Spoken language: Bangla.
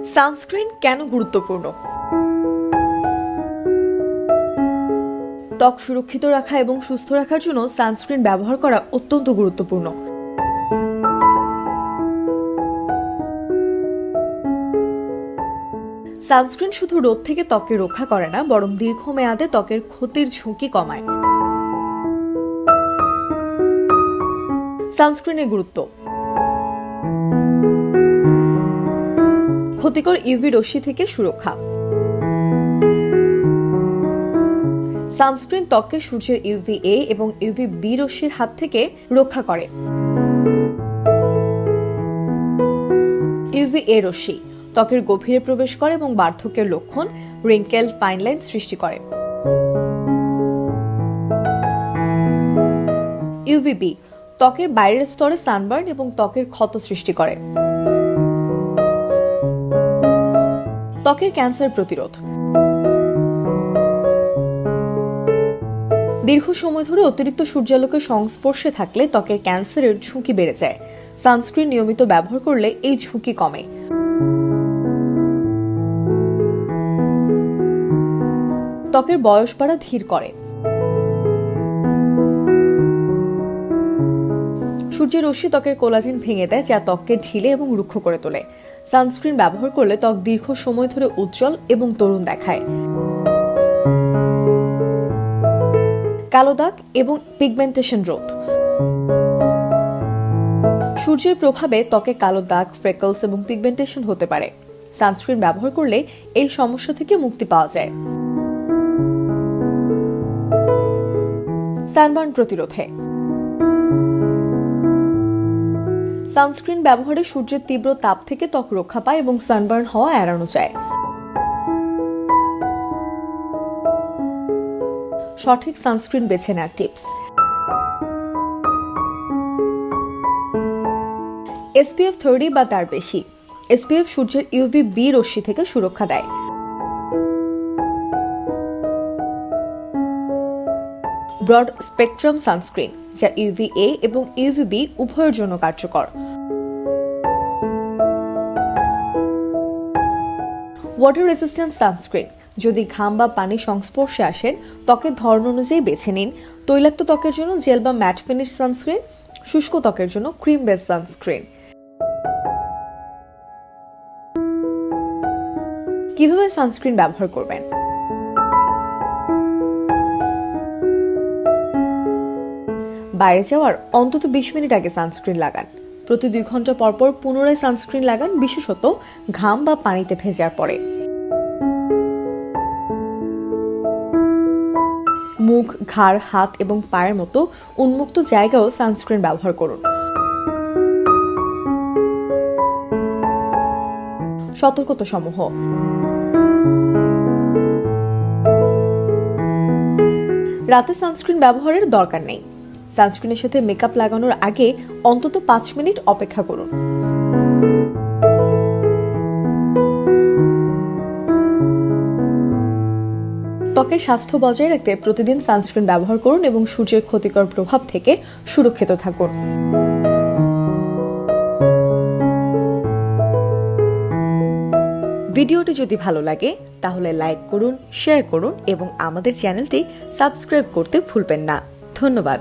সানস্ক্রিন কেন গুরুত্বপূর্ণ? ত্বক সুরক্ষিত রাখা এবং সুস্থ রাখার জন্য সানস্ক্রিন ব্যবহার করা অত্যন্ত গুরুত্বপূর্ণ। সানস্ক্রিন শুধু রোদ থেকে ত্বককে রক্ষা করে না, বরং দীর্ঘমেয়াদে ত্বকের ক্ষতির ঝুঁকি কমায়। সানস্ক্রিনের গুরুত্ব: ক্ষতিকর ইউভি রশ্মি থেকে সুরক্ষা। সানস্ক্রিন ত্বককে সূর্যের ইউভি এ এবং ইউভি বি রশ্মির হাত থেকে রক্ষা করে। ইউভি এ রশ্মি ত্বকের গভীরে প্রবেশ করে এবং বার্ধক্যের লক্ষণ, রিঙ্কেল, ফাইন লাইন সৃষ্টি করে। ইউভি বি ত্বকের বাইরের স্তরে সানবার্ন এবং ত্বকের ক্ষত সৃষ্টি করে। ত্বকের ক্যান্সার প্রতিরোধ: দীর্ঘ সময় ধরে অতিরিক্ত সূর্যালোকের সংস্পর্শে থাকলে ত্বকের ক্যান্সারের ঝুঁকি বেড়ে যায়। সানস্ক্রিন নিয়মিত ব্যবহার করলে এই ঝুঁকি কমে। ত্বকের বয়স বাড়া ধীর করে। সূর্যের রশ্মি ত্বকের কোলাজেন ভেঙে দেয়, যা ত্বককে ঢিলে এবং রুক্ষ করে তোলে। সানস্ক্রিন ব্যবহার করলে ত্বক দীর্ঘ সময় ধরে উজ্জ্বল এবং তরুণ দেখায়। কালো দাগ এবং পিগমেন্টেশন রোধ: সূর্যের প্রভাবে ত্বকে কালো দাগ, ফ্রেকলস এবং পিগমেন্টেশন হতে পারে। সানস্ক্রিন ব্যবহার করলে এই সমস্যা থেকে মুক্তি পাওয়া যায়। সানবার্ন প্রতিরোধে: সানস্ক্রিন ব্যবহারে সূর্যের তীব্র তাপ থেকে ত্বক রক্ষা পায় এবং সানবার্ন হওয়া এড়ানো যায়। সঠিক সানস্ক্রিন বেছে নেওয়ার টিপস: SPF 30 বা তার বেশি। SPF সূর্যের ইউভি বি রশ্মি থেকে সুরক্ষা দেয়। ব্রড স্পেকট্রাম সানস্ক্রিন, যা ইউভি এ এবং ইউভি বি উভয়ের জন্য কার্যকর। ওয়াটার রেজিস্ট্যান্ট সানস্ক্রিন: যদি ঘাম বা পানির সংস্পর্শে আসেন, ত্বকের ধরন অনুযায়ী বেছে নিন। তৈলাক্ত ত্বকের জন্য জেল বা ম্যাট ফিনিশ সানস্ক্রিন, শুষ্ক ত্বকের জন্য ক্রিম বেস সানস্ক্রিন। কিভাবে সানস্ক্রিন ব্যবহার করবেন? বাইরে যাওয়ার অন্তত 20 মিনিট আগে সানস্ক্রিন লাগান। প্রতি 2 ঘন্টা পর পর পুনরায় সানস্ক্রিন লাগান, বিশেষত ঘাম বা পানিতে ভেজার পরে। মুখ, ঘাড়, হাত এবং পায়ের মতো উন্মুক্ত জায়গাও সানস্ক্রিন ব্যবহার করুন। সতর্কতা সমূহ: রাতে সানস্ক্রিন ব্যবহারের দরকার নেই। সানস্ক্রিনের সাথে মেকআপ লাগানোর আগে অন্তত 5 মিনিট অপেক্ষা করুন। ত্বকের স্বাস্থ্য বজায় রাখতে প্রতিদিন সানস্ক্রিন ব্যবহার করুন এবং সূর্যের ক্ষতিকর প্রভাব থেকে সুরক্ষিত থাকুন। ভিডিওটি যদি ভালো লাগে তাহলে লাইক করুন, শেয়ার করুন এবং আমাদের চ্যানেলটি সাবস্ক্রাইব করতে ভুলবেন না। ধন্যবাদ।